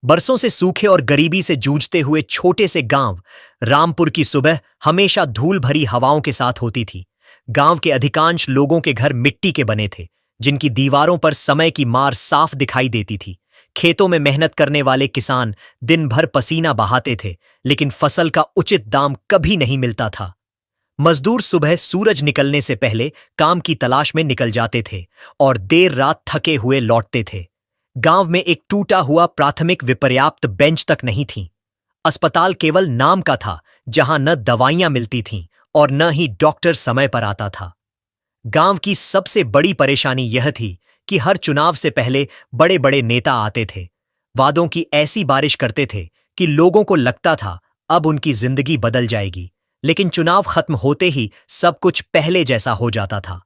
बरसों से सूखे और गरीबी से जूझते हुए छोटे से गांव रामपुर की सुबह हमेशा धूल भरी हवाओं के साथ होती थी। गांव के अधिकांश लोगों के घर मिट्टी के बने थे, जिनकी दीवारों पर समय की मार साफ दिखाई देती थी। खेतों में मेहनत करने वाले किसान दिन भर पसीना बहाते थे, लेकिन फसल का उचित दाम कभी नहीं मिलता था। मजदूर सुबह सूरज निकलने से पहले काम की तलाश में निकल जाते थे और देर रात थके हुए लौटते थे। गांव में एक टूटा हुआ प्राथमिक विपर्याप्त बेंच तक नहीं थी। अस्पताल केवल नाम का था, जहां न दवाइयां मिलती थीं और न ही डॉक्टर समय पर आता था। गांव की सबसे बड़ी परेशानी यह थी कि हर चुनाव से पहले बड़े बड़े नेता आते थे। वादों की ऐसी बारिश करते थे कि लोगों को लगता था अब उनकी जिंदगी बदल जाएगी, लेकिन चुनाव खत्म होते ही सब कुछ पहले जैसा हो जाता था।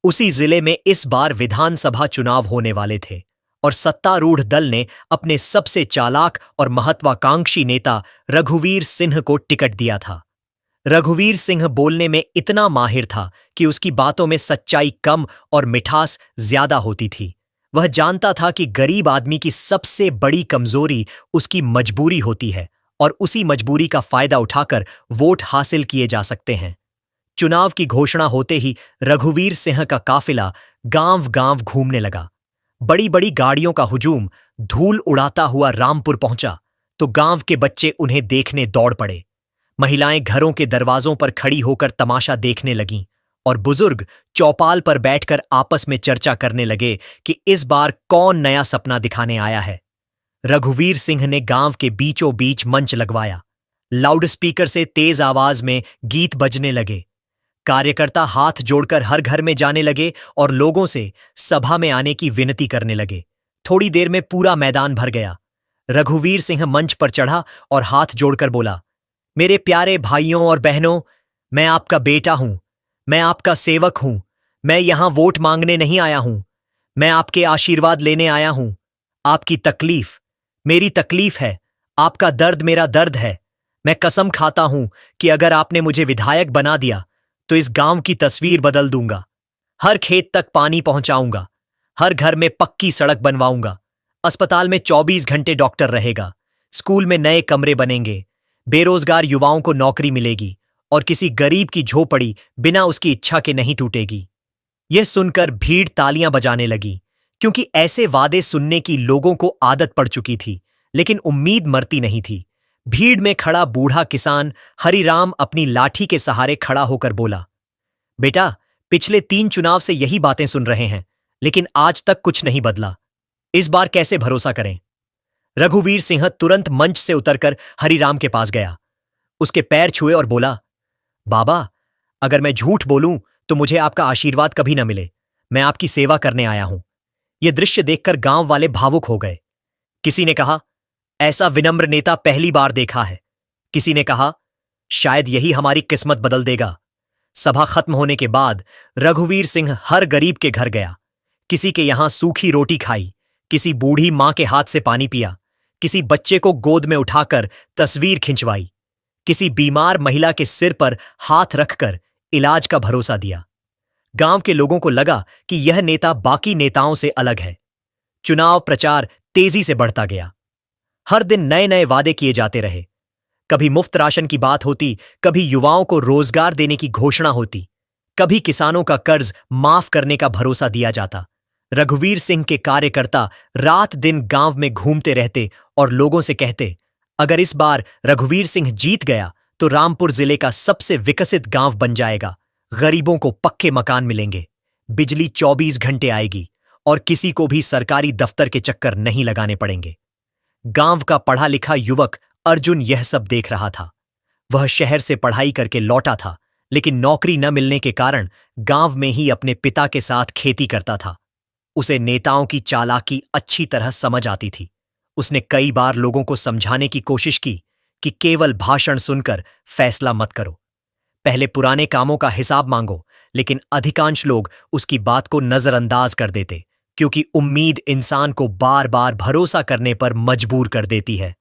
उसी जिले में इस बार विधानसभा चुनाव होने वाले थे और सत्तारूढ़ दल ने अपने सबसे चालाक और महत्वाकांक्षी नेता रघुवीर सिंह को टिकट दिया था। रघुवीर सिंह बोलने में इतना माहिर था कि उसकी बातों में सच्चाई कम और मिठास ज्यादा होती थी। वह जानता था कि गरीब आदमी की सबसे बड़ी कमजोरी उसकी मजबूरी होती है और उसी मजबूरी का फायदा उठाकर वोट हासिल किए जा सकते हैं। चुनाव की घोषणा होते ही रघुवीर सिंह का काफिला गांव-गांव घूमने लगा। बड़ी बड़ी गाड़ियों का हुजूम धूल उड़ाता हुआ रामपुर पहुंचा तो गांव के बच्चे उन्हें देखने दौड़ पड़े। महिलाएं घरों के दरवाजों पर खड़ी होकर तमाशा देखने लगीं और बुजुर्ग चौपाल पर बैठकर आपस में चर्चा करने लगे कि इस बार कौन नया सपना दिखाने आया है। रघुवीर सिंह ने गांव के बीचों बीच मंच लगवाया। लाउडस्पीकर से तेज आवाज में गीत बजने लगे। कार्यकर्ता हाथ जोड़कर हर घर में जाने लगे और लोगों से सभा में आने की विनती करने लगे। थोड़ी देर में पूरा मैदान भर गया। रघुवीर सिंह मंच पर चढ़ा और हाथ जोड़कर बोला, मेरे प्यारे भाइयों और बहनों, मैं आपका बेटा हूं, मैं आपका सेवक हूं। मैं यहां वोट मांगने नहीं आया हूं, मैं आपके आशीर्वाद लेने आया हूं। आपकी तकलीफ मेरी तकलीफ है, आपका दर्द मेरा दर्द है। मैं कसम खाता हूं कि अगर आपने मुझे विधायक बना दिया तो इस गांव की तस्वीर बदल दूंगा। हर खेत तक पानी पहुंचाऊंगा, हर घर में पक्की सड़क बनवाऊंगा, अस्पताल में 24 घंटे डॉक्टर रहेगा, स्कूल में नए कमरे बनेंगे, बेरोजगार युवाओं को नौकरी मिलेगी और किसी गरीब की झोपड़ी बिना उसकी इच्छा के नहीं टूटेगी। यह सुनकर भीड़ तालियां बजाने लगी, क्योंकि ऐसे वादे सुनने की लोगों को आदत पड़ चुकी थी, लेकिन उम्मीद मरती नहीं थी। भीड़ में खड़ा बूढ़ा किसान हरिराम अपनी लाठी के सहारे खड़ा होकर बोला, बेटा, पिछले 3 चुनाव से यही बातें सुन रहे हैं, लेकिन आज तक कुछ नहीं बदला। इस बार कैसे भरोसा करें? रघुवीर सिंह तुरंत मंच से उतरकर हरिराम के पास गया, उसके पैर छुए और बोला, बाबा, अगर मैं झूठ बोलूं तो मुझे आपका आशीर्वाद कभी न मिले। मैं आपकी सेवा करने आया हूं। यह दृश्य देखकर गांव वाले भावुक हो गए। किसी ने कहा, ऐसा विनम्र नेता पहली बार देखा है। किसी ने कहा, शायद यही हमारी किस्मत बदल देगा। सभा खत्म होने के बाद रघुवीर सिंह हर गरीब के घर गया। किसी के यहां सूखी रोटी खाई, किसी बूढ़ी मां के हाथ से पानी पिया, किसी बच्चे को गोद में उठाकर तस्वीर खिंचवाई, किसी बीमार महिला के सिर पर हाथ रखकर इलाज का भरोसा दिया। गांव के लोगों को लगा कि यह नेता बाकी नेताओं से अलग है। चुनाव प्रचार तेजी से बढ़ता गया। हर दिन नए नए वादे किए जाते रहे। कभी मुफ्त राशन की बात होती, कभी युवाओं को रोजगार देने की घोषणा होती, कभी किसानों का कर्ज माफ करने का भरोसा दिया जाता। रघुवीर सिंह के कार्यकर्ता रात दिन गांव में घूमते रहते और लोगों से कहते, अगर इस बार रघुवीर सिंह जीत गया तो रामपुर जिले का सबसे विकसित गांव बन जाएगा। गरीबों को पक्के मकान मिलेंगे, बिजली 24 घंटे आएगी और किसी को भी सरकारी दफ्तर के चक्कर नहीं लगाने पड़ेंगे। गांव का पढ़ा लिखा युवक अर्जुन यह सब देख रहा था। वह शहर से पढ़ाई करके लौटा था, लेकिन नौकरी न मिलने के कारण गांव में ही अपने पिता के साथ खेती करता था। उसे नेताओं की चालाकी अच्छी तरह समझ आती थी। उसने कई बार लोगों को समझाने की कोशिश की कि केवल भाषण सुनकर फैसला मत करो, पहले पुराने कामों का हिसाब मांगो, लेकिन अधिकांश लोग उसकी बात को नजरअंदाज कर देते, क्योंकि उम्मीद इंसान को बार बार भरोसा करने पर मजबूर कर देती है।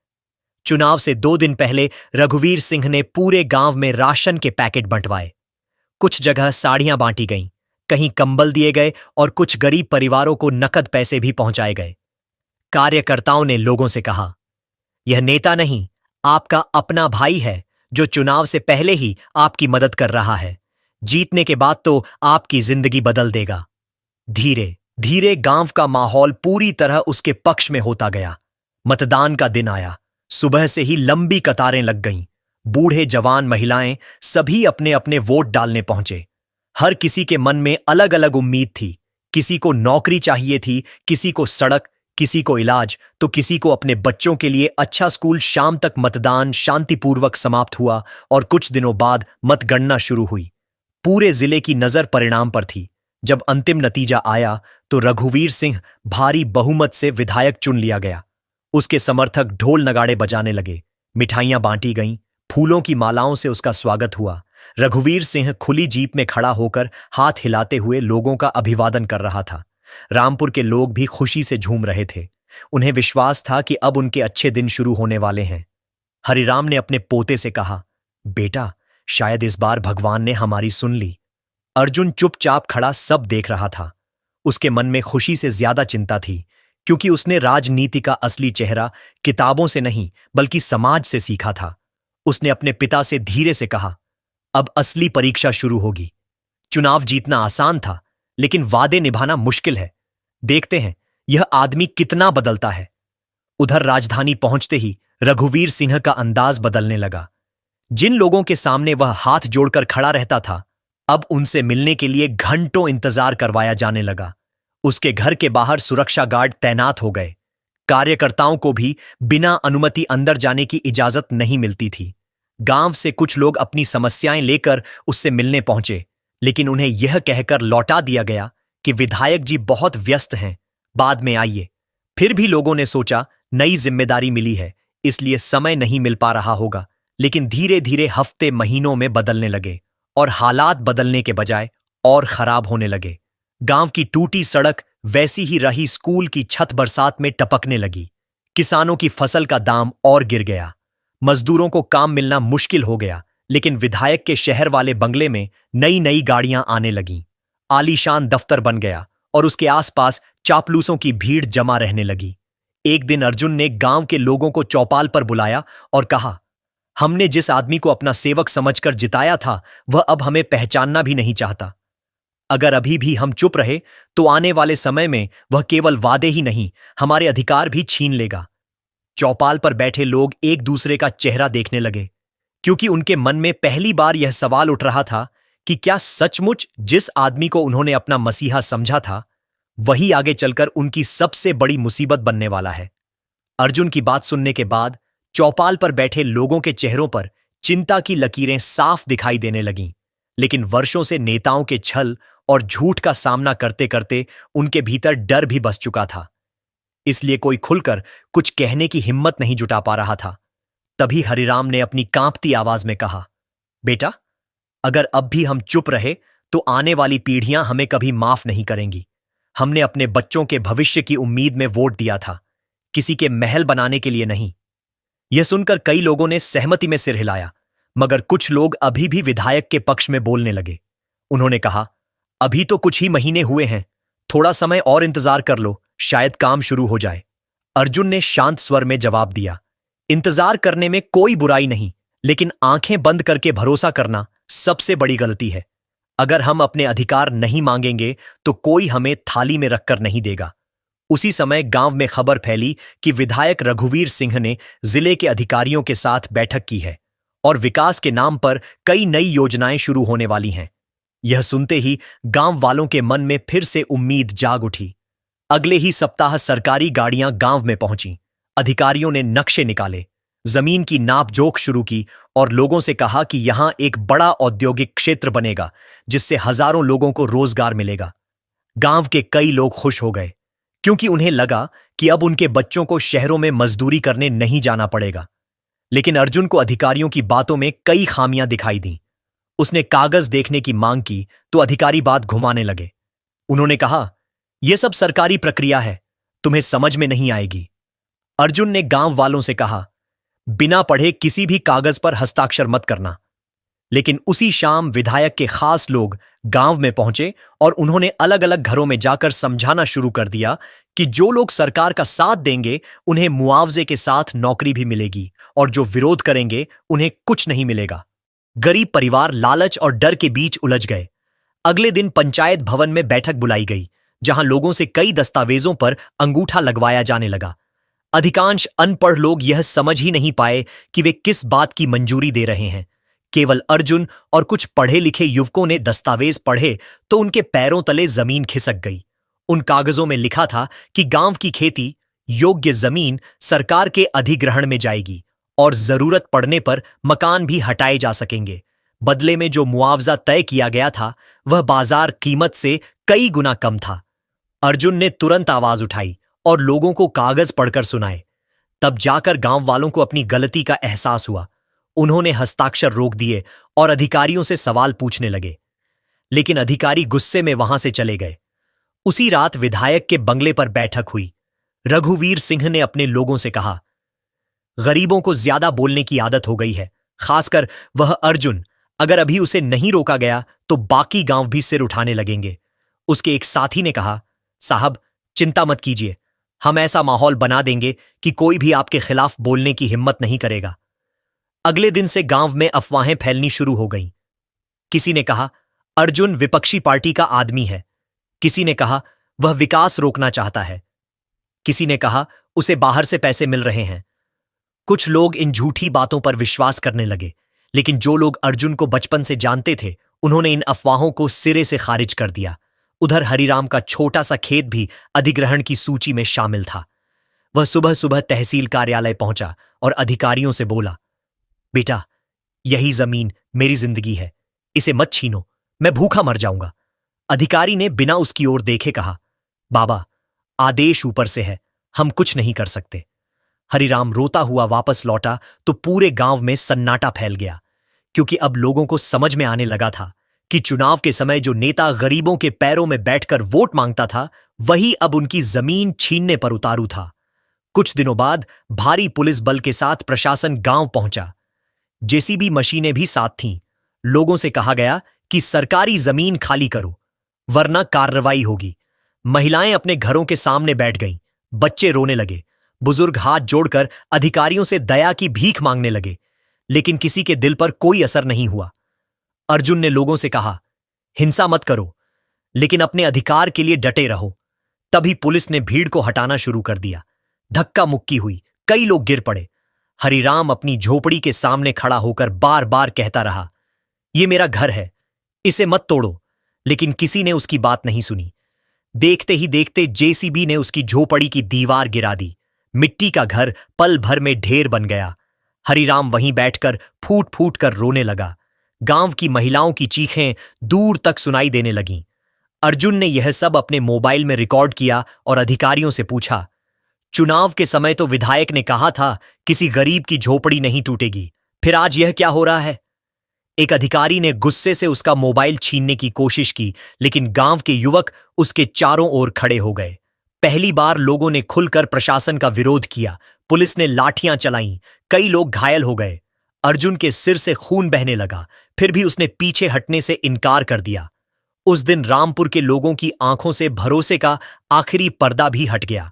चुनाव से 2 दिन पहले रघुवीर सिंह ने पूरे गांव में राशन के पैकेट बंटवाए। कुछ जगह साड़ियां बांटी गईं, कहीं कंबल दिए गए और कुछ गरीब परिवारों को नकद पैसे भी पहुंचाए गए। कार्यकर्ताओं ने लोगों से कहा, यह नेता नहीं, आपका अपना भाई है जो चुनाव से पहले ही आपकी मदद कर रहा है। जीतने के बाद तो आपकी जिंदगी बदल देगा। धीरे धीरे गांव का माहौल पूरी तरह उसके पक्ष में होता गया। मतदान का दिन आया। सुबह से ही लंबी कतारें लग गईं। बूढ़े जवान महिलाएं सभी अपने अपने वोट डालने पहुंचे। हर किसी के मन में अलग अलग उम्मीद थी। किसी को नौकरी चाहिए थी, किसी को सड़क, किसी को इलाज, तो किसी को अपने बच्चों के लिए अच्छा स्कूल। शाम तक मतदान शांतिपूर्वक समाप्त हुआ और कुछ दिनों बाद मतगणना शुरू हुई। पूरे जिले की नजर परिणाम पर थी। जब अंतिम नतीजा आया तो रघुवीर सिंह भारी बहुमत से विधायक चुन लिया गया। उसके समर्थक ढोल नगाड़े बजाने लगे, मिठाइयां बांटी गईं, फूलों की मालाओं से उसका स्वागत हुआ। रघुवीर सिंह खुली जीप में खड़ा होकर हाथ हिलाते हुए लोगों का अभिवादन कर रहा था। रामपुर के लोग भी खुशी से झूम रहे थे। उन्हें विश्वास था कि अब उनके अच्छे दिन शुरू होने वाले हैं। हरिराम ने अपने पोते से कहा, बेटा, शायद इस बार भगवान ने हमारी सुन ली। अर्जुन चुपचाप खड़ा सब देख रहा था। उसके मन में खुशी से ज्यादा चिंता थी, क्योंकि उसने राजनीति का असली चेहरा किताबों से नहीं बल्कि समाज से सीखा था। उसने अपने पिता से धीरे से कहा, अब असली परीक्षा शुरू होगी। चुनाव जीतना आसान था, लेकिन वादे निभाना मुश्किल है। देखते हैं यह आदमी कितना बदलता है। उधर राजधानी पहुंचते ही रघुवीर सिंह का अंदाज बदलने लगा। जिन लोगों के सामने वह हाथ जोड़कर खड़ा रहता था, अब उनसे मिलने के लिए घंटों इंतजार करवाया जाने लगा। उसके घर के बाहर सुरक्षा गार्ड तैनात हो गए। कार्यकर्ताओं को भी बिना अनुमति अंदर जाने की इजाजत नहीं मिलती थी। गांव से कुछ लोग अपनी समस्याएं लेकर उससे मिलने पहुंचे, लेकिन उन्हें यह कहकर लौटा दिया गया कि विधायक जी बहुत व्यस्त हैं, बाद में आइए। फिर भी लोगों ने सोचा नई जिम्मेदारी मिली है, इसलिए समय नहीं मिल पा रहा होगा। लेकिन धीरे धीरे हफ्ते महीनों में बदलने लगे और हालात बदलने के बजाय और खराब होने लगे। गांव की टूटी सड़क वैसी ही रही, स्कूल की छत बरसात में टपकने लगी। किसानों की फसल का दाम और गिर गया। मजदूरों को काम मिलना मुश्किल हो गया। लेकिन विधायक के शहर वाले बंगले में नई नई गाड़ियां आने लगीं। आलीशान दफ्तर बन गया और उसके आसपास चापलूसों की भीड़ जमा रहने लगी। एक दिन अर्जुन ने गांव के लोगों को चौपाल पर बुलाया और कहा, हमने जिस आदमी को अपना सेवक समझकर जिताया था, वह अब हमें पहचानना भी नहीं चाहता। अगर अभी भी हम चुप रहे तो आने वाले समय में वह केवल वादे ही नहीं, हमारे अधिकार भी छीन लेगा। चौपाल पर बैठे लोग एक दूसरे का चेहरा देखने लगे, क्योंकि उनके मन में पहली बार यह सवाल उठ रहा था कि क्या सचमुच जिस आदमी को उन्होंने अपना मसीहा समझा था, वही आगे चलकर उनकी सबसे बड़ी मुसीबत बनने वाला है। अर्जुन की बात सुनने के बाद चौपाल पर बैठे लोगों के चेहरों पर चिंता की लकीरें साफ दिखाई देने लगीं। लेकिन वर्षों से नेताओं के छल और झूठ का सामना करते करते उनके भीतर डर भी बस चुका था। इसलिए कोई खुलकर कुछ कहने की हिम्मत नहीं जुटा पा रहा था। तभी हरिराम ने अपनी कांपती आवाज में कहा, बेटा, अगर अब भी हम चुप रहे तो आने वाली पीढ़ियां हमें कभी माफ नहीं करेंगी। हमने अपने बच्चों के भविष्य की उम्मीद में वोट दिया था, किसी के महल बनाने के लिए नहीं। यह सुनकर कई लोगों ने सहमति में सिर हिलाया, मगर कुछ लोग अभी भी विधायक के पक्ष में बोलने लगे। उन्होंने कहा, अभी तो कुछ ही महीने हुए हैं, थोड़ा समय और इंतजार कर लो, शायद काम शुरू हो जाए। अर्जुन ने शांत स्वर में जवाब दिया, इंतजार करने में कोई बुराई नहीं, लेकिन आंखें बंद करके भरोसा करना सबसे बड़ी गलती है। अगर हम अपने अधिकार नहीं मांगेंगे तो कोई हमें थाली में रखकर नहीं देगा। उसी समय गांव में खबर फैली कि विधायक रघुवीर सिंह ने जिले के अधिकारियों के साथ बैठक की है और विकास के नाम पर कई नई योजनाएं शुरू होने वाली हैं। यह सुनते ही गांव वालों के मन में फिर से उम्मीद जाग उठी। अगले ही सप्ताह सरकारी गाड़ियां गांव में पहुंची। अधिकारियों ने नक्शे निकाले, जमीन की नापजोख शुरू की और लोगों से कहा कि यहां एक बड़ा औद्योगिक क्षेत्र बनेगा, जिससे हजारों लोगों को रोजगार मिलेगा। गांव के कई लोग खुश हो गए, क्योंकि उन्हें लगा कि अब उनके बच्चों को शहरों में मजदूरी करने नहीं जाना पड़ेगा। लेकिन अर्जुन को अधिकारियों की बातों में कई खामियां दिखाई दी। उसने कागज देखने की मांग की तो अधिकारी बात घुमाने लगे। उन्होंने कहा, यह सब सरकारी प्रक्रिया है, तुम्हें समझ में नहीं आएगी। अर्जुन ने गांव वालों से कहा, बिना पढ़े किसी भी कागज पर हस्ताक्षर मत करना। लेकिन उसी शाम विधायक के खास लोग गांव में पहुंचे और उन्होंने अलग अलग घरों में जाकर समझाना शुरू कर दिया कि जो लोग सरकार का साथ देंगे उन्हें मुआवजे के साथ नौकरी भी मिलेगी और जो विरोध करेंगे उन्हें कुछ नहीं मिलेगा। गरीब परिवार लालच और डर के बीच उलझ गए। अगले दिन पंचायत भवन में बैठक बुलाई गई, जहां लोगों से कई दस्तावेजों पर अंगूठा लगवाया जाने लगा। अधिकांश अनपढ़ लोग यह समझ ही नहीं पाए कि वे किस बात की मंजूरी दे रहे हैं। केवल अर्जुन और कुछ पढ़े लिखे युवकों ने दस्तावेज पढ़े तो उनके पैरों तले जमीन खिसक गई। उन कागजों में लिखा था कि गांव की खेती योग्य जमीन सरकार के अधिग्रहण में जाएगी और जरूरत पड़ने पर मकान भी हटाए जा सकेंगे। बदले में जो मुआवजा तय किया गया था वह बाजार कीमत से कई गुना कम था। अर्जुन ने तुरंत आवाज उठाई और लोगों को कागज पढ़कर सुनाए। तब जाकर गांव वालों को अपनी गलती का एहसास हुआ। उन्होंने हस्ताक्षर रोक दिए और अधिकारियों से सवाल पूछने लगे, लेकिन अधिकारी गुस्से में वहां से चले गए। उसी रात विधायक के बंगले पर बैठक हुई। रघुवीर सिंह ने अपने लोगों से कहा, गरीबों को ज्यादा बोलने की आदत हो गई है, खासकर वह अर्जुन। अगर अभी उसे नहीं रोका गया तो बाकी गांव भी सिर उठाने लगेंगे। उसके एक साथी ने कहा, साहब चिंता मत कीजिए, हम ऐसा माहौल बना देंगे कि कोई भी आपके खिलाफ बोलने की हिम्मत नहीं करेगा। अगले दिन से गांव में अफवाहें फैलनी शुरू हो गईं। किसी ने कहा, अर्जुन विपक्षी पार्टी का आदमी है। किसी ने कहा, वह विकास रोकना चाहता है। किसी ने कहा, उसे बाहर से पैसे मिल रहे हैं। कुछ लोग इन झूठी बातों पर विश्वास करने लगे, लेकिन जो लोग अर्जुन को बचपन से जानते थे उन्होंने इन अफवाहों को सिरे से खारिज कर दिया। उधर हरिराम का छोटा सा खेत भी अधिग्रहण की सूची में शामिल था। वह सुबह सुबह तहसील कार्यालय पहुंचा और अधिकारियों से बोला, बेटा, यही जमीन मेरी जिंदगी है, इसे मत छीनो, मैं भूखा मर जाऊंगा। अधिकारी ने बिना उसकी ओर देखे कहा, बाबा, आदेश ऊपर से है, हम कुछ नहीं कर सकते। हरिराम रोता हुआ वापस लौटा तो पूरे गांव में सन्नाटा फैल गया, क्योंकि अब लोगों को समझ में आने लगा था कि चुनाव के समय जो नेता गरीबों के पैरों में बैठकर वोट मांगता था वही अब उनकी जमीन छीनने पर उतारू था। कुछ दिनों बाद भारी पुलिस बल के साथ प्रशासन गांव पहुंचा। जेसीबी मशीनें भी साथ थीं। लोगों से कहा गया कि सरकारी जमीन खाली करो वरना कार्रवाई होगी। महिलाएं अपने घरों के सामने बैठ गईं। बच्चे रोने लगे। बुजुर्ग हाथ जोड़कर अधिकारियों से दया की भीख मांगने लगे, लेकिन किसी के दिल पर कोई असर नहीं हुआ। अर्जुन ने लोगों से कहा, हिंसा मत करो, लेकिन अपने अधिकार के लिए डटे रहो। तभी पुलिस ने भीड़ को हटाना शुरू कर दिया। धक्का मुक्की हुई, कई लोग गिर पड़े। हरिराम अपनी झोपड़ी के सामने खड़ा होकर बार बार कहता रहा, यह मेरा घर है, इसे मत तोड़ो, लेकिन किसी ने उसकी बात नहीं सुनी। देखते ही देखते जेसीबी ने उसकी झोपड़ी की दीवार गिरा दी। मिट्टी का घर पल भर में ढेर बन गया। हरिराम वहीं बैठकर फूट फूट कर रोने लगा। गांव की महिलाओं की चीखें दूर तक सुनाई देने लगीं। अर्जुन ने यह सब अपने मोबाइल में रिकॉर्ड किया और अधिकारियों से पूछा, चुनाव के समय तो विधायक ने कहा था किसी गरीब की झोपड़ी नहीं टूटेगी, फिर आज यह क्या हो रहा है? एक अधिकारी ने गुस्से से उसका मोबाइल छीनने की कोशिश की, लेकिन गांव के युवक उसके चारों ओर खड़े हो गए। पहली बार लोगों ने खुलकर प्रशासन का विरोध किया। पुलिस ने लाठियां चलाईं, कई लोग घायल हो गए। अर्जुन के सिर से खून बहने लगा, फिर भी उसने पीछे हटने से इनकार कर दिया। उस दिन रामपुर के लोगों की आंखों से भरोसे का आखिरी पर्दा भी हट गया।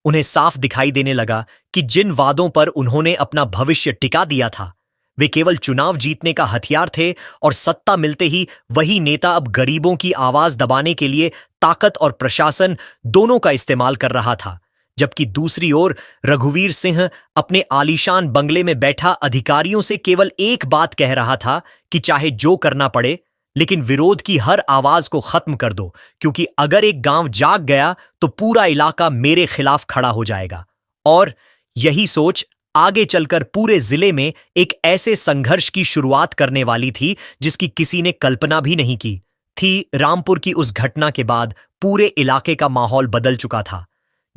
उन्हें साफ दिखाई देने लगा कि जिन वादों पर उन्होंने अपना भविष्य टिका दिया था वे केवल चुनाव जीतने का हथियार थे, और सत्ता मिलते ही वही नेता अब गरीबों की आवाज दबाने के लिए ताकत और प्रशासन दोनों का इस्तेमाल कर रहा था। जबकि दूसरी ओर रघुवीर सिंह अपने आलीशान बंगले में बैठा अधिकारियों से केवल एक बात कह रहा था कि चाहे जो करना पड़े, लेकिन विरोध की हर आवाज को खत्म कर दो, क्योंकि अगर एक गांव जाग गया तो पूरा इलाका मेरे खिलाफ खड़ा हो जाएगा। और यही सोच आगे चलकर पूरे जिले में एक ऐसे संघर्ष की शुरुआत करने वाली थी जिसकी किसी ने कल्पना भी नहीं की थी। रामपुर की उस घटना के बाद पूरे इलाके का माहौल बदल चुका था।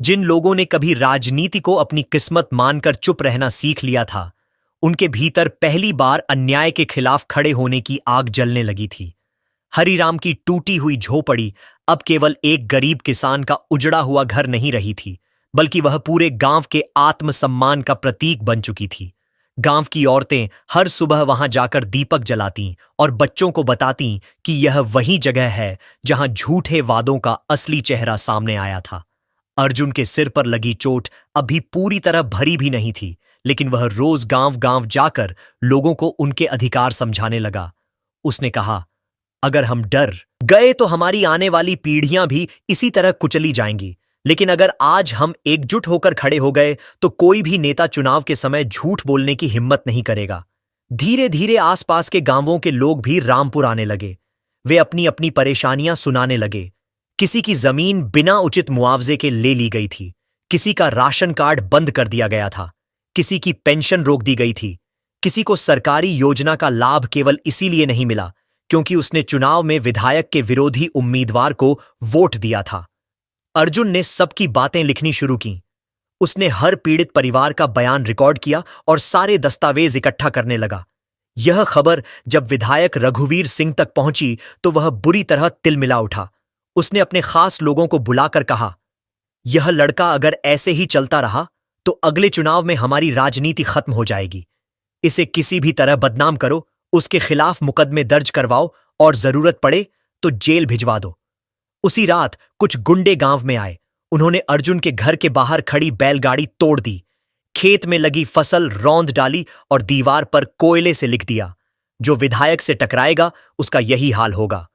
जिन लोगों ने कभी राजनीति को अपनी किस्मत मानकर चुप रहना सीख लिया था, उनके भीतर पहली बार अन्याय के खिलाफ खड़े होने की आग जलने लगी थी। हरिराम की टूटी हुई झोपड़ी अब केवल एक गरीब किसान का उजड़ा हुआ घर नहीं रही थी, बल्कि वह पूरे गांव के आत्मसम्मान का प्रतीक बन चुकी थी। गांव की औरतें हर सुबह वहां जाकर दीपक जलातीं और बच्चों को बतातीं कि यह वही जगह है जहां झूठे वादों का असली चेहरा सामने आया था। अर्जुन के सिर पर लगी चोट अभी पूरी तरह भरी भी नहीं थी, लेकिन वह रोज गांव गांव जाकर लोगों को उनके अधिकार समझाने लगा। उसने कहा, अगर हम डर गए तो हमारी आने वाली पीढ़ियां भी इसी तरह कुचली जाएंगी, लेकिन अगर आज हम एकजुट होकर खड़े हो गए तो कोई भी नेता चुनाव के समय झूठ बोलने की हिम्मत नहीं करेगा। धीरे धीरे आसपास के गांवों के लोग भी रामपुर आने लगे। वे अपनी अपनी परेशानियां सुनाने लगे। किसी की जमीन बिना उचित मुआवजे के ले ली गई थी, किसी का राशन कार्ड बंद कर दिया गया था, किसी की पेंशन रोक दी गई थी, किसी को सरकारी योजना का लाभ केवल इसीलिए नहीं मिला क्योंकि उसने चुनाव में विधायक के विरोधी उम्मीदवार को वोट दिया था। अर्जुन ने सबकी बातें लिखनी शुरू की। उसने हर पीड़ित परिवार का बयान रिकॉर्ड किया और सारे दस्तावेज इकट्ठा करने लगा। यह खबर जब विधायक रघुवीर सिंह तक पहुंची तो वह बुरी तरह तिलमिला उठा। उसने अपने खास लोगों को बुलाकर कहा, यह लड़का अगर ऐसे ही चलता रहा तो अगले चुनाव में हमारी राजनीति खत्म हो जाएगी। इसे किसी भी तरह बदनाम करो, उसके खिलाफ मुकदमे दर्ज करवाओ और जरूरत पड़े तो जेल भिजवा दो। उसी रात कुछ गुंडे गांव में आए। उन्होंने अर्जुन के घर के बाहर खड़ी बैलगाड़ी तोड़ दी, खेत में लगी फसल रौंद डाली और दीवार पर कोयले से लिख दिया, जो विधायक से टकराएगा उसका यही हाल होगा।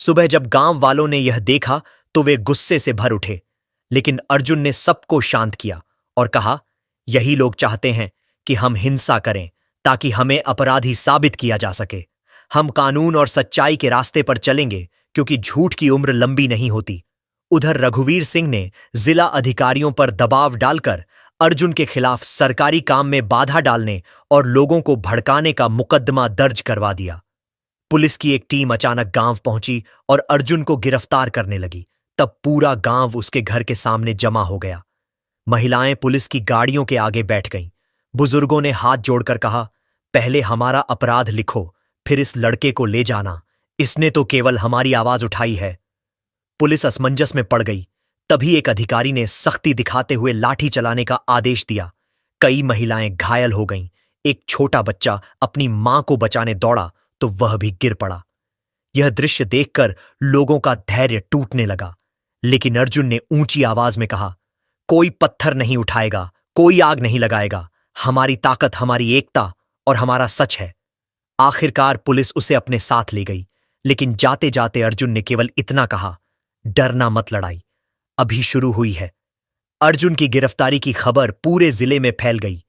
सुबह जब गांव वालों ने यह देखा तो वे गुस्से से भर उठे, लेकिन अर्जुन ने सबको शांत किया और कहा, यही लोग चाहते हैं कि हम हिंसा करें ताकि हमें अपराधी साबित किया जा सके। हम कानून और सच्चाई के रास्ते पर चलेंगे क्योंकि झूठ की उम्र लंबी नहीं होती। उधर रघुवीर सिंह ने जिला अधिकारियों पर दबाव डालकर अर्जुन के खिलाफ सरकारी काम में बाधा डालने और लोगों को भड़काने का मुकदमा दर्ज करवा दिया। पुलिस की एक टीम अचानक गांव पहुंची और अर्जुन को गिरफ्तार करने लगी। तब पूरा गांव उसके घर के सामने जमा हो गया। महिलाएं पुलिस की गाड़ियों के आगे बैठ गईं। बुजुर्गों ने हाथ जोड़कर कहा, पहले हमारा अपराध लिखो, फिर इस लड़के को ले जाना। इसने तो केवल हमारी आवाज उठाई है। पुलिस असमंजस में पड़ गई। तभी एक अधिकारी ने सख्ती दिखाते हुए लाठी चलाने का आदेश दिया। कई महिलाएं घायल हो गईं। एक छोटा बच्चा अपनी मां को बचाने दौड़ा तो वह भी गिर पड़ा। यह दृश्य देखकर लोगों का धैर्य टूटने लगा, लेकिन अर्जुन ने ऊंची आवाज में कहा, कोई पत्थर नहीं उठाएगा, कोई आग नहीं लगाएगा। हमारी ताकत हमारी एकता और हमारा सच है। आखिरकार पुलिस उसे अपने साथ ले गई, लेकिन जाते जाते अर्जुन ने केवल इतना कहा, डरना मत, लड़ाई अभी शुरू हुई है। अर्जुन की गिरफ्तारी की खबर पूरे जिले में फैल गई।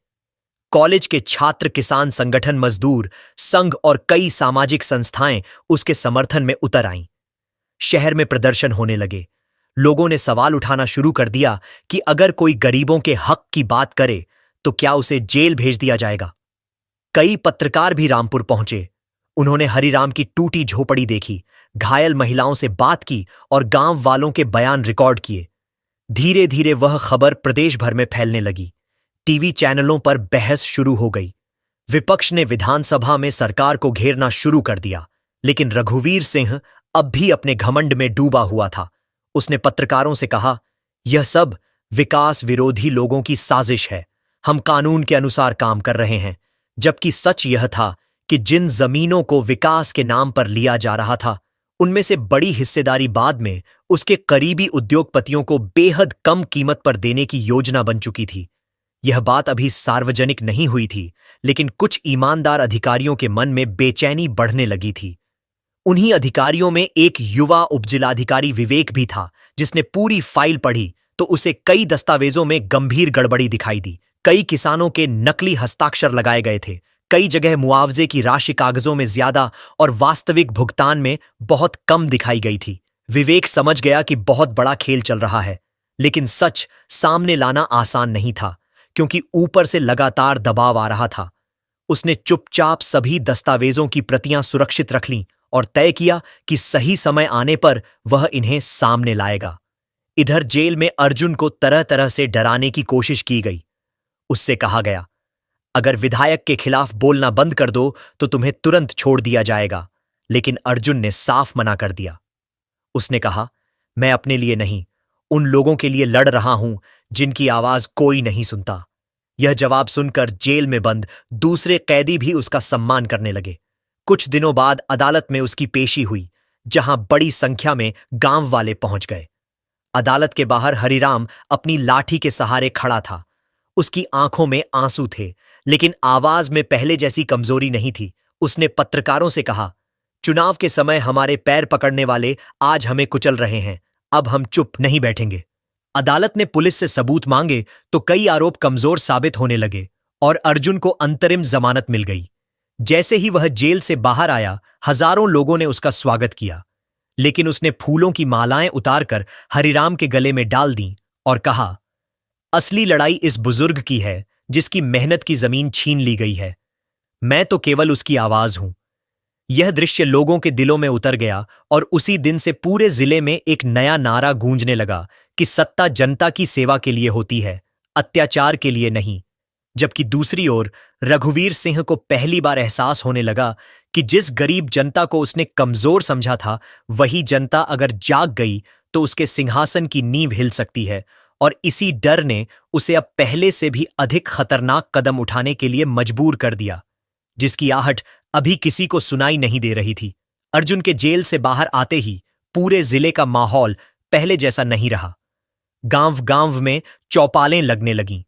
कॉलेज के छात्र, किसान संगठन, मजदूर संघ और कई सामाजिक संस्थाएं उसके समर्थन में उतर आईं। शहर में प्रदर्शन होने लगे। लोगों ने सवाल उठाना शुरू कर दिया कि अगर कोई गरीबों के हक की बात करे तो क्या उसे जेल भेज दिया जाएगा। कई पत्रकार भी रामपुर पहुंचे। उन्होंने हरिराम की टूटी झोपड़ी देखी, घायल महिलाओं से बात की और गांव वालों के बयान रिकॉर्ड किए। धीरे धीरे वह खबर प्रदेश भर में फैलने लगी। टीवी चैनलों पर बहस शुरू हो गई। विपक्ष ने विधानसभा में सरकार को घेरना शुरू कर दिया, लेकिन रघुवीर सिंह अब भी अपने घमंड में डूबा हुआ था। उसने पत्रकारों से कहा, यह सब विकास विरोधी लोगों की साजिश है। हम कानून के अनुसार काम कर रहे हैं। जबकि सच यह था कि जिन जमीनों को विकास के नाम पर लिया जा रहा था, उनमें से बड़ी हिस्सेदारी बाद में उसके करीबी उद्योगपतियों को बेहद कम कीमत पर देने की योजना बन चुकी थी। यह बात अभी सार्वजनिक नहीं हुई थी, लेकिन कुछ ईमानदार अधिकारियों के मन में बेचैनी बढ़ने लगी थी। उन्हीं अधिकारियों में एक युवा उपजिलाधिकारी विवेक भी था, जिसने पूरी फाइल पढ़ी तो उसे कई दस्तावेजों में गंभीर गड़बड़ी दिखाई दी। कई किसानों के नकली हस्ताक्षर लगाए गए थे। कई जगह मुआवजे की राशि कागजों में ज्यादा और वास्तविक भुगतान में बहुत कम दिखाई गई थी। विवेक समझ गया कि बहुत बड़ा खेल चल रहा है, लेकिन सच सामने लाना आसान नहीं था, क्योंकि ऊपर से लगातार दबाव आ रहा था। उसने चुपचाप सभी दस्तावेजों की प्रतियां सुरक्षित रख लीं और तय किया कि सही समय आने पर वह इन्हें सामने लाएगा। इधर जेल में अर्जुन को तरह तरह से डराने की कोशिश की गई। उससे कहा गया, अगर विधायक के खिलाफ बोलना बंद कर दो तो तुम्हें तुरंत छोड़ दिया जाएगा। लेकिन अर्जुन ने साफ मना कर दिया। उसने कहा, मैं अपने लिए नहीं, उन लोगों के लिए लड़ रहा हूं जिनकी आवाज कोई नहीं सुनता। यह जवाब सुनकर जेल में बंद दूसरे कैदी भी उसका सम्मान करने लगे। कुछ दिनों बाद अदालत में उसकी पेशी हुई, जहां बड़ी संख्या में गांव वाले पहुंच गए। अदालत के बाहर हरिराम अपनी लाठी के सहारे खड़ा था। उसकी आंखों में आंसू थे, लेकिन आवाज में पहले जैसी कमजोरी नहीं थी। उसने पत्रकारों से कहा, चुनाव के समय हमारे पैर पकड़ने वाले आज हमें कुचल रहे हैं, अब हम चुप नहीं बैठेंगे। अदालत ने पुलिस से सबूत मांगे तो कई आरोप कमजोर साबित होने लगे और अर्जुन को अंतरिम जमानत मिल गई। जैसे ही वह जेल से बाहर आया, हजारों लोगों ने उसका स्वागत किया, लेकिन उसने फूलों की मालाएं उतारकर हरिराम के गले में डाल दी और कहा, असली लड़ाई इस बुजुर्ग की है जिसकी मेहनत की जमीन छीन ली गई है। मैं तो केवल उसकी आवाज हूं। यह दृश्य लोगों के दिलों में उतर गया और उसी दिन से पूरे जिले में एक नया नारा गूंजने लगा कि सत्ता जनता की सेवा के लिए होती है, अत्याचार के लिए नहीं। जबकि दूसरी ओर रघुवीर सिंह को पहली बार एहसास होने लगा कि जिस गरीब जनता को उसने कमजोर समझा था, वही जनता अगर जाग गई तो उसके सिंहासन की नींव हिल सकती है। और इसी डर ने उसे अब पहले से भी अधिक खतरनाक कदम उठाने के लिए मजबूर कर दिया, जिसकी आहट अभी किसी को सुनाई नहीं दे रही थी। अर्जुन के जेल से बाहर आते ही पूरे जिले का माहौल पहले जैसा नहीं रहा। गांव गांव में चौपालें लगने लगीं।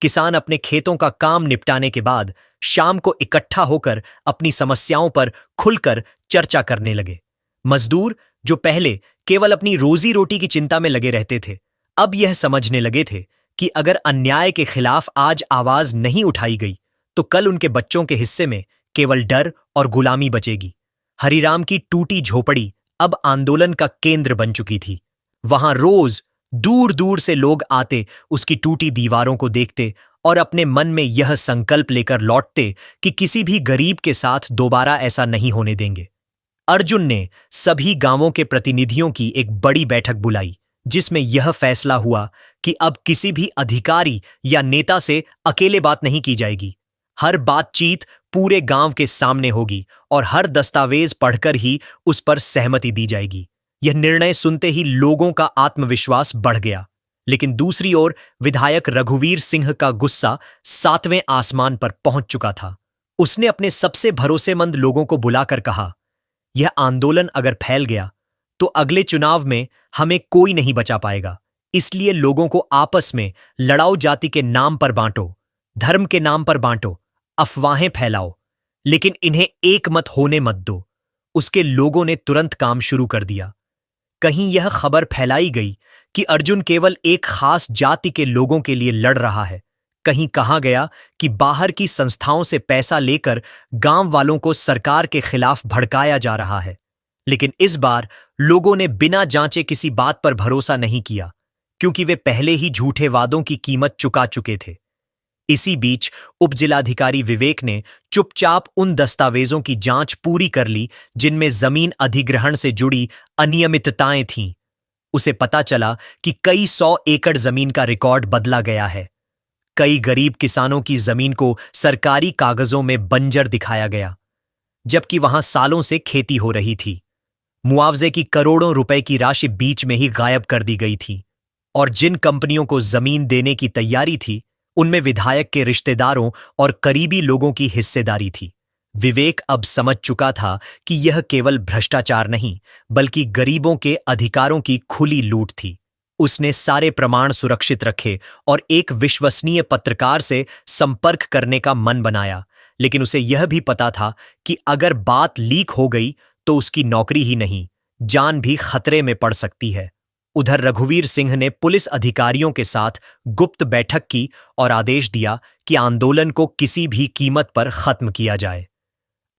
किसान अपने खेतों का काम निपटाने के बाद शाम को इकट्ठा होकर अपनी समस्याओं पर खुलकर चर्चा करने लगे। मजदूर, जो पहले केवल अपनी रोजी रोटी की चिंता में लगे रहते थे, अब यह समझने लगे थे कि अगर अन्याय के खिलाफ आज आवाज नहीं उठाई गई तो कल उनके बच्चों के हिस्से में केवल डर और गुलामी बचेगी। हरिराम की टूटी झोपड़ी अब आंदोलन का केंद्र बन चुकी थी। वहां रोज दूर दूर से लोग आते, उसकी टूटी दीवारों को देखते और अपने मन में यह संकल्प लेकर लौटते कि किसी भी गरीब के साथ दोबारा ऐसा नहीं होने देंगे। अर्जुन ने सभी गांवों के प्रतिनिधियों की एक बड़ी बैठक बुलाई, जिसमें यह फैसला हुआ कि अब किसी भी अधिकारी या नेता से अकेले बात नहीं की जाएगी। हर बातचीत पूरे गांव के सामने होगी और हर दस्तावेज पढ़कर ही उस पर सहमति दी जाएगी। यह निर्णय सुनते ही लोगों का आत्मविश्वास बढ़ गया, लेकिन दूसरी ओर विधायक रघुवीर सिंह का गुस्सा 7वें आसमान पर पहुंच चुका था। उसने अपने सबसे भरोसेमंद लोगों को बुलाकर कहा, यह आंदोलन अगर फैल गया तो अगले चुनाव में हमें कोई नहीं बचा पाएगा। इसलिए लोगों को आपस में लड़ाऊ जाति के नाम पर बांटो, धर्म के नाम पर बांटो, अफवाहें फैलाओ, लेकिन इन्हें एक मत होने मत दो। उसके लोगों ने तुरंत काम शुरू कर दिया। कहीं यह खबर फैलाई गई कि अर्जुन केवल एक खास जाति के लोगों के लिए लड़ रहा है। कहीं कहा गया कि बाहर की संस्थाओं से पैसा लेकर गांव वालों को सरकार के खिलाफ भड़काया जा रहा है। लेकिन इस बार लोगों ने बिना जांचे किसी बात पर भरोसा नहीं किया, क्योंकि वे पहले ही झूठे वादों की कीमत चुका चुके थे। इसी बीच उपजिलाधिकारी विवेक ने चुपचाप उन दस्तावेजों की जांच पूरी कर ली जिनमें जमीन अधिग्रहण से जुड़ी अनियमितताएं थीं। उसे पता चला कि कई 100 एकड़ जमीन का रिकॉर्ड बदला गया है। कई गरीब किसानों की जमीन को सरकारी कागजों में बंजर दिखाया गया, जबकि वहां सालों से खेती हो रही थी। मुआवजे की करोड़ों रुपए की राशि बीच में ही गायब कर दी गई थी, और जिन कंपनियों को जमीन देने की तैयारी थी, उनमें विधायक के रिश्तेदारों और करीबी लोगों की हिस्सेदारी थी। विवेक अब समझ चुका था कि यह केवल भ्रष्टाचार नहीं, बल्कि गरीबों के अधिकारों की खुली लूट थी। उसने सारे प्रमाण सुरक्षित रखे और एक विश्वसनीय पत्रकार से संपर्क करने का मन बनाया, लेकिन उसे यह भी पता था कि अगर बात लीक हो गई तो उसकी नौकरी ही नहीं, जान भी खतरे में पड़ सकती है। उधर रघुवीर सिंह ने पुलिस अधिकारियों के साथ गुप्त बैठक की और आदेश दिया कि आंदोलन को किसी भी कीमत पर खत्म किया जाए।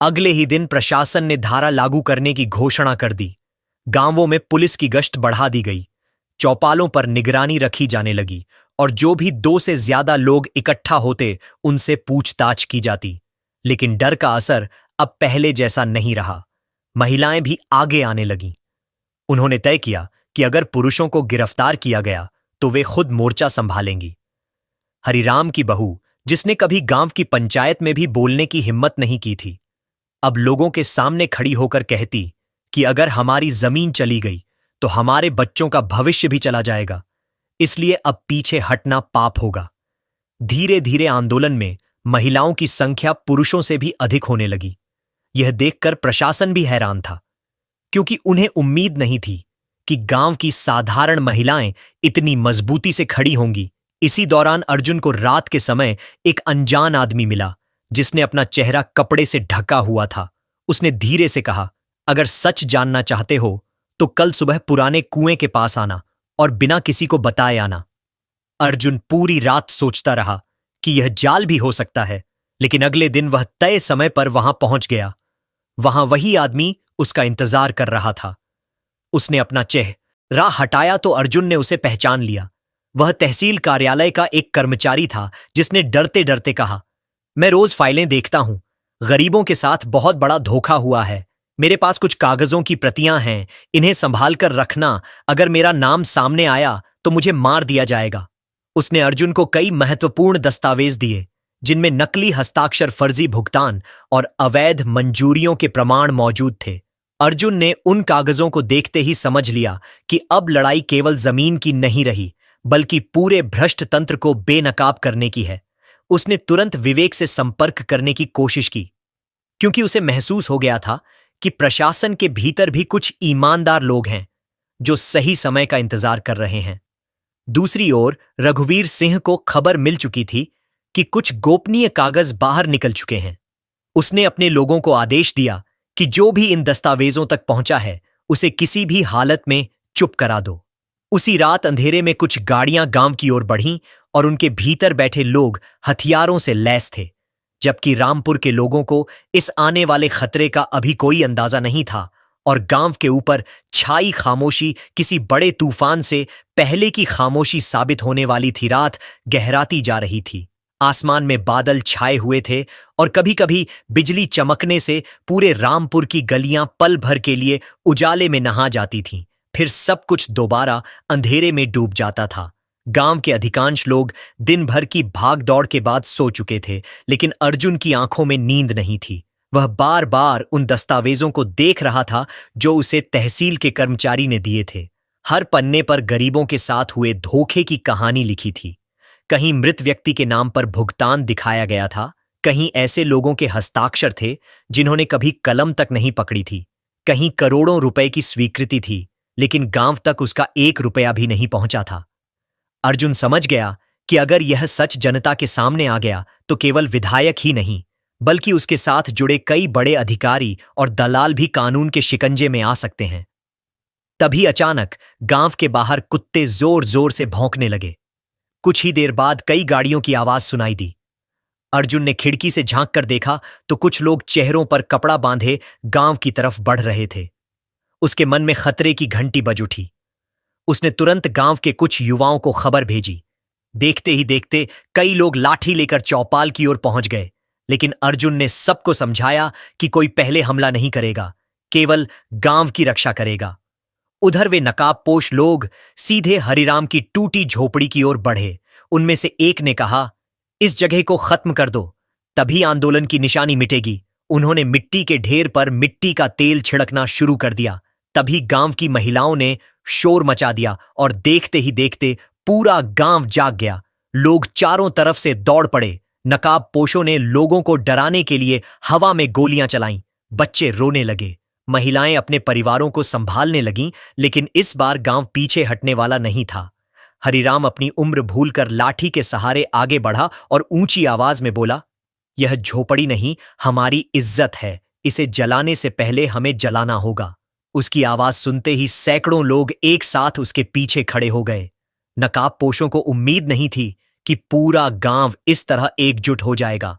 अगले ही दिन प्रशासन ने धारा लागू करने की घोषणा कर दी। गांवों में पुलिस की गश्त बढ़ा दी गई, चौपालों पर निगरानी रखी जाने लगी और जो भी 2 से ज्यादा लोग इकट्ठा होते उनसे पूछताछ की जाती। लेकिन डर का असर अब पहले जैसा नहीं रहा। महिलाएं भी आगे आने लगीं। उन्होंने तय किया कि अगर पुरुषों को गिरफ्तार किया गया तो वे खुद मोर्चा संभालेंगी। हरिराम की बहू, जिसने कभी गांव की पंचायत में भी बोलने की हिम्मत नहीं की थी, अब लोगों के सामने खड़ी होकर कहती कि अगर हमारी जमीन चली गई तो हमारे बच्चों का भविष्य भी चला जाएगा, इसलिए अब पीछे हटना पाप होगा। धीरे धीरे आंदोलन में महिलाओं की संख्या पुरुषों से भी अधिक होने लगी। यह देखकर प्रशासन भी हैरान था, क्योंकि उन्हें उम्मीद नहीं थी कि गांव की साधारण महिलाएं इतनी मजबूती से खड़ी होंगी। इसी दौरान अर्जुन को रात के समय एक अनजान आदमी मिला जिसने अपना चेहरा कपड़े से ढका हुआ था। उसने धीरे से कहा, अगर सच जानना चाहते हो तो कल सुबह पुराने कुएं के पास आना और बिना किसी को बताए आना। अर्जुन पूरी रात सोचता रहा कि यह जाल भी हो सकता है, लेकिन अगले दिन वह तय समय पर वहां पहुंच गया। वहां वही आदमी उसका इंतजार कर रहा था। उसने अपना चेहरा हटाया तो अर्जुन ने उसे पहचान लिया। वह तहसील कार्यालय का एक कर्मचारी था जिसने डरते डरते कहा, मैं रोज फाइलें देखता हूं। गरीबों के साथ बहुत बड़ा धोखा हुआ है। मेरे पास कुछ कागजों की प्रतियां हैं, इन्हें संभाल कर रखना। अगर मेरा नाम सामने आया तो मुझे मार दिया जाएगा। उसने अर्जुन को कई महत्वपूर्ण दस्तावेज दिए जिनमें नकली हस्ताक्षर, फर्जी भुगतान और अवैध मंजूरियों के प्रमाण मौजूद थे। अर्जुन ने उन कागजों को देखते ही समझ लिया कि अब लड़ाई केवल जमीन की नहीं रही, बल्कि पूरे भ्रष्ट तंत्र को बेनकाब करने की है। उसने तुरंत विवेक से संपर्क करने की कोशिश की, क्योंकि उसे महसूस हो गया था कि प्रशासन के भीतर भी कुछ ईमानदार लोग हैं जो सही समय का इंतजार कर रहे हैं। दूसरी ओर रघुवीर सिंह को खबर मिल चुकी थी कि कुछ गोपनीय कागज बाहर निकल चुके हैं। उसने अपने लोगों को आदेश दिया कि जो भी इन दस्तावेजों तक पहुंचा है उसे किसी भी हालत में चुप करा दो। उसी रात अंधेरे में कुछ गाड़ियां गांव की ओर बढ़ीं और उनके भीतर बैठे लोग हथियारों से लैस थे, जबकि रामपुर के लोगों को इस आने वाले खतरे का अभी कोई अंदाजा नहीं था और गांव के ऊपर छाई खामोशी किसी बड़े तूफान से पहले की खामोशी साबित होने वाली थी। रात गहराती जा रही थी। आसमान में बादल छाए हुए थे और कभी कभी बिजली चमकने से पूरे रामपुर की गलियां पल भर के लिए उजाले में नहा जाती थीं। फिर सब कुछ दोबारा अंधेरे में डूब जाता था। गांव के अधिकांश लोग दिन भर की भाग दौड़ के बाद सो चुके थे, लेकिन अर्जुन की आंखों में नींद नहीं थी। वह बार बार उन दस्तावेजों को देख रहा था जो उसे तहसील के कर्मचारी ने दिए थे। हर पन्ने पर गरीबों के साथ हुए धोखे की कहानी लिखी थी। कहीं मृत व्यक्ति के नाम पर भुगतान दिखाया गया था, कहीं ऐसे लोगों के हस्ताक्षर थे जिन्होंने कभी कलम तक नहीं पकड़ी थी, कहीं करोड़ों रुपए की स्वीकृति थी, लेकिन गांव तक उसका 1 रुपया भी नहीं पहुंचा था। अर्जुन समझ गया कि अगर यह सच जनता के सामने आ गया तो केवल विधायक ही नहीं, बल्कि उसके साथ जुड़े कई बड़े अधिकारी और दलाल भी कानून के शिकंजे में आ सकते हैं। तभी अचानक गांव के बाहर कुत्ते जोर जोर से भौंकने लगे। कुछ ही देर बाद कई गाड़ियों की आवाज सुनाई दी। अर्जुन ने खिड़की से झांक कर देखा तो कुछ लोग चेहरों पर कपड़ा बांधे गांव की तरफ बढ़ रहे थे। उसके मन में खतरे की घंटी बज उठी। उसने तुरंत गांव के कुछ युवाओं को खबर भेजी। देखते ही देखते कई लोग लाठी लेकर चौपाल की ओर पहुंच गए, लेकिन अर्जुन ने सबको समझाया कि कोई पहले हमला नहीं करेगा, केवल गांव की रक्षा करेगा। उधर वे नकाबपोश लोग सीधे हरिराम की टूटी झोपड़ी की ओर बढ़े। उनमें से एक ने कहा, इस जगह को खत्म कर दो, तभी आंदोलन की निशानी मिटेगी। उन्होंने मिट्टी के ढेर पर मिट्टी का तेल छिड़कना शुरू कर दिया। तभी गांव की महिलाओं ने शोर मचा दिया और देखते ही देखते पूरा गांव जाग गया। लोग चारों तरफ से दौड़ पड़े। नकाबपोशों ने लोगों को डराने के लिए हवा में गोलियां चलाईं। बच्चे रोने लगे, महिलाएं अपने परिवारों को संभालने लगीं, लेकिन इस बार गांव पीछे हटने वाला नहीं था। हरिराम अपनी उम्र भूलकर लाठी के सहारे आगे बढ़ा और ऊंची आवाज में बोला, यह झोपड़ी नहीं, हमारी इज्जत है। इसे जलाने से पहले हमें जलाना होगा। उसकी आवाज सुनते ही सैकड़ों लोग एक साथ उसके पीछे खड़े हो गए। नकाबपोशों को उम्मीद नहीं थी कि पूरा गांव इस तरह एकजुट हो जाएगा।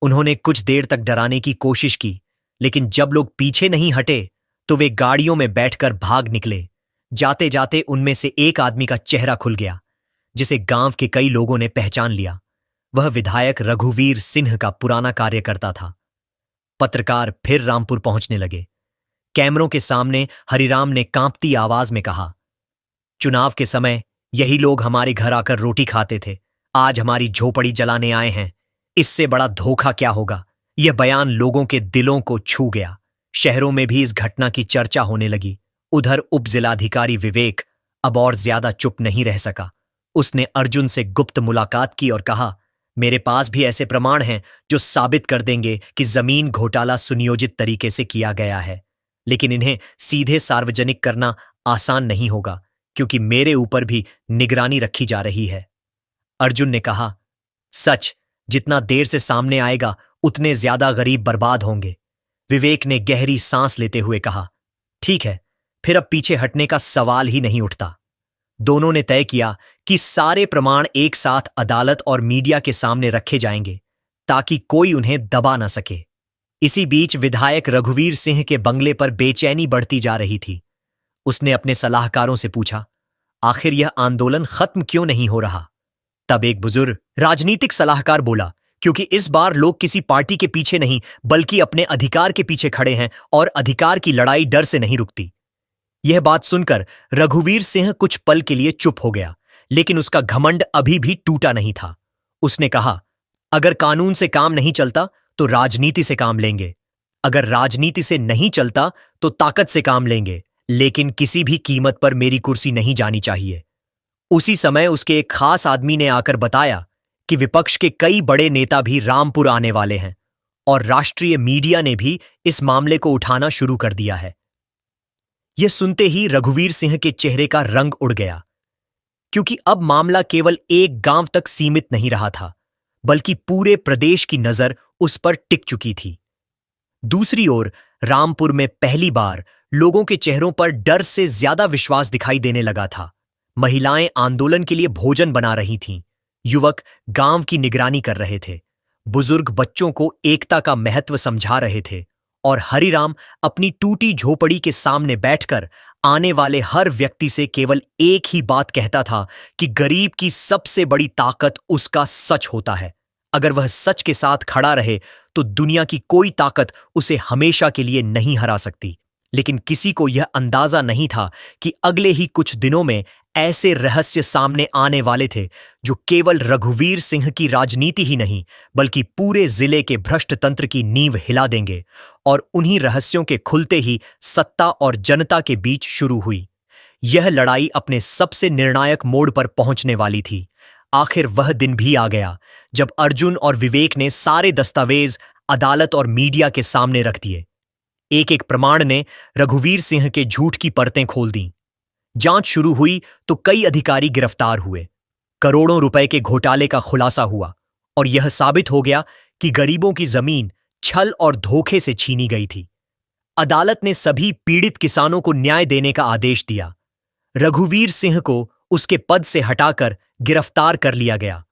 उन्होंने कुछ देर तक डराने की कोशिश की, लेकिन जब लोग पीछे नहीं हटे तो वे गाड़ियों में बैठकर भाग निकले। जाते जाते उनमें से एक आदमी का चेहरा खुल गया, जिसे गांव के कई लोगों ने पहचान लिया। वह विधायक रघुवीर सिंह का पुराना कार्यकर्ता था। पत्रकार फिर रामपुर पहुंचने लगे। कैमरों के सामने हरिराम ने कांपती आवाज में कहा, चुनाव के समय यही लोग हमारे घर आकर रोटी खाते थे, आज हमारी झोपड़ी जलाने आए हैं। इससे बड़ा धोखा क्या होगा। यह बयान लोगों के दिलों को छू गया। शहरों में भी इस घटना की चर्चा होने लगी। उधर उपजिलाधिकारी विवेक अब और ज्यादा चुप नहीं रह सका। उसने अर्जुन से गुप्त मुलाकात की और कहा, मेरे पास भी ऐसे प्रमाण हैं जो साबित कर देंगे कि जमीन घोटाला सुनियोजित तरीके से किया गया है, लेकिन इन्हें सीधे सार्वजनिक करना आसान नहीं होगा, क्योंकि मेरे ऊपर भी निगरानी रखी जा रही है। अर्जुन ने कहा, सच जितना देर से सामने आएगा उतने ज्यादा गरीब बर्बाद होंगे। विवेक ने गहरी सांस लेते हुए कहा, ठीक है, फिर अब पीछे हटने का सवाल ही नहीं उठता। दोनों ने तय किया कि सारे प्रमाण एक साथ अदालत और मीडिया के सामने रखे जाएंगे, ताकि कोई उन्हें दबा न सके। इसी बीच विधायक रघुवीर सिंह के बंगले पर बेचैनी बढ़ती जा रही थी। उसने अपने सलाहकारों से पूछा, आखिर यह आंदोलन खत्म क्यों नहीं हो रहा? तब एक बुजुर्ग राजनीतिक सलाहकार बोला, क्योंकि इस बार लोग किसी पार्टी के पीछे नहीं बल्कि अपने अधिकार के पीछे खड़े हैं, और अधिकार की लड़ाई डर से नहीं रुकती। यह बात सुनकर रघुवीर सिंह कुछ पल के लिए चुप हो गया, लेकिन उसका घमंड अभी भी टूटा नहीं था। उसने कहा, अगर कानून से काम नहीं चलता तो राजनीति से काम लेंगे, अगर राजनीति से नहीं चलता तो ताकत से काम लेंगे, लेकिन किसी भी कीमत पर मेरी कुर्सी नहीं जानी चाहिए। उसी समय उसके एक खास आदमी ने आकर बताया कि विपक्ष के कई बड़े नेता भी रामपुर आने वाले हैं, और राष्ट्रीय मीडिया ने भी इस मामले को उठाना शुरू कर दिया है। यह सुनते ही रघुवीर सिंह के चेहरे का रंग उड़ गया, क्योंकि अब मामला केवल एक गांव तक सीमित नहीं रहा था, बल्कि पूरे प्रदेश की नजर उस पर टिक चुकी थी। दूसरी ओर रामपुर में पहली बार लोगों के चेहरों पर डर से ज्यादा विश्वास दिखाई देने लगा था। महिलाएं आंदोलन के लिए भोजन बना रही थीं, युवक गांव की निगरानी कर रहे थे, बुजुर्ग बच्चों को एकता का महत्व समझा रहे थे, और हरिराम अपनी टूटी झोपड़ी के सामने बैठकर आने वाले हर व्यक्ति से केवल एक ही बात कहता था कि गरीब की सबसे बड़ी ताकत उसका सच होता है। अगर वह सच के साथ खड़ा रहे तो दुनिया की कोई ताकत उसे हमेशा के लिए नहीं हरा सकती। लेकिन किसी को यह अंदाजा नहीं था कि अगले ही कुछ दिनों में ऐसे रहस्य सामने आने वाले थे जो केवल रघुवीर सिंह की राजनीति ही नहीं बल्कि पूरे जिले के भ्रष्ट तंत्र की नींव हिला देंगे। और उन्हीं रहस्यों के खुलते ही सत्ता और जनता के बीच शुरू हुई यह लड़ाई अपने सबसे निर्णायक मोड़ पर पहुंचने वाली थी। आखिर वह दिन भी आ गया जब अर्जुन और विवेक ने सारे दस्तावेज अदालत और मीडिया के सामने रख दिए। एक एक प्रमाण ने रघुवीर सिंह के झूठ की परतें खोल दी। जांच शुरू हुई तो कई अधिकारी गिरफ्तार हुए, करोड़ों रुपए के घोटाले का खुलासा हुआ, और यह साबित हो गया कि गरीबों की जमीन छल और धोखे से छीनी गई थी। अदालत ने सभी पीड़ित किसानों को न्याय देने का आदेश दिया। रघुवीर सिंह को उसके पद से हटाकर गिरफ्तार कर लिया गया।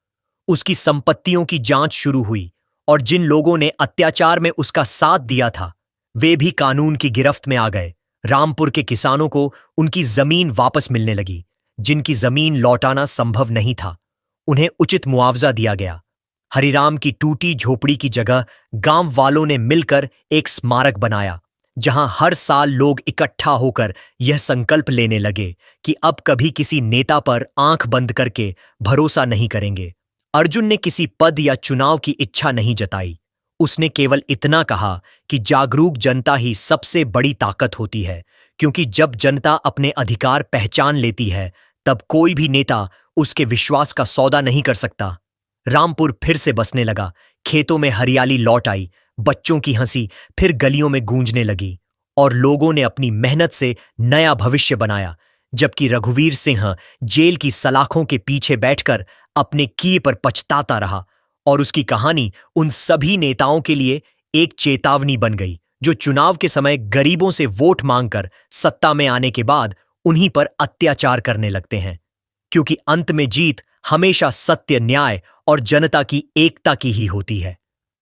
उसकी संपत्तियों की जांच शुरू हुई, और जिन लोगों ने अत्याचार में उसका साथ दिया था वे भी कानून की गिरफ्त में आ गए। रामपुर के किसानों को उनकी जमीन वापस मिलने लगी। जिनकी जमीन लौटाना संभव नहीं था उन्हें उचित मुआवजा दिया गया। हरिराम की टूटी झोपड़ी की जगह गांव वालों ने मिलकर एक स्मारक बनाया, जहां हर साल लोग इकट्ठा होकर यह संकल्प लेने लगे कि अब कभी किसी नेता पर आंख बंद करके भरोसा नहीं करेंगे। अर्जुन ने किसी पद या चुनाव की इच्छा नहीं जताई। उसने केवल इतना कहा कि जागरूक जनता ही सबसे बड़ी ताकत होती है, क्योंकि जब जनता अपने अधिकार पहचान लेती है तब कोई भी नेता उसके विश्वास का सौदा नहीं कर सकता। रामपुर फिर से बसने लगा। खेतों में हरियाली लौट आई, बच्चों की हंसी फिर गलियों में गूंजने लगी, और लोगों ने अपनी मेहनत से नया भविष्य बनाया। जबकि रघुवीर सिंह जेल की सलाखों के पीछे बैठकर अपने किए पर पछताता रहा, और उसकी कहानी उन सभी नेताओं के लिए एक चेतावनी बन गई जो चुनाव के समय गरीबों से वोट मांगकर सत्ता में आने के बाद उन्हीं पर अत्याचार करने लगते हैं, क्योंकि अंत में जीत हमेशा सत्य, न्याय और जनता की एकता की ही होती है।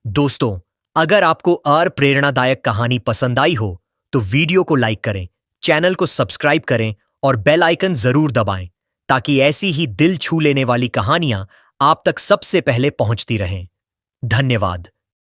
दोस्तों, अगर आपको और प्रेरणादायक कहानी पसंद आई हो तो वीडियो को लाइक करें, चैनल को सब्सक्राइब करें और बेल आइकन जरूर दबाएं, ताकि ऐसी ही दिल छू लेने वाली कहानियां आप तक सबसे पहले पहुंचती रहें। धन्यवाद।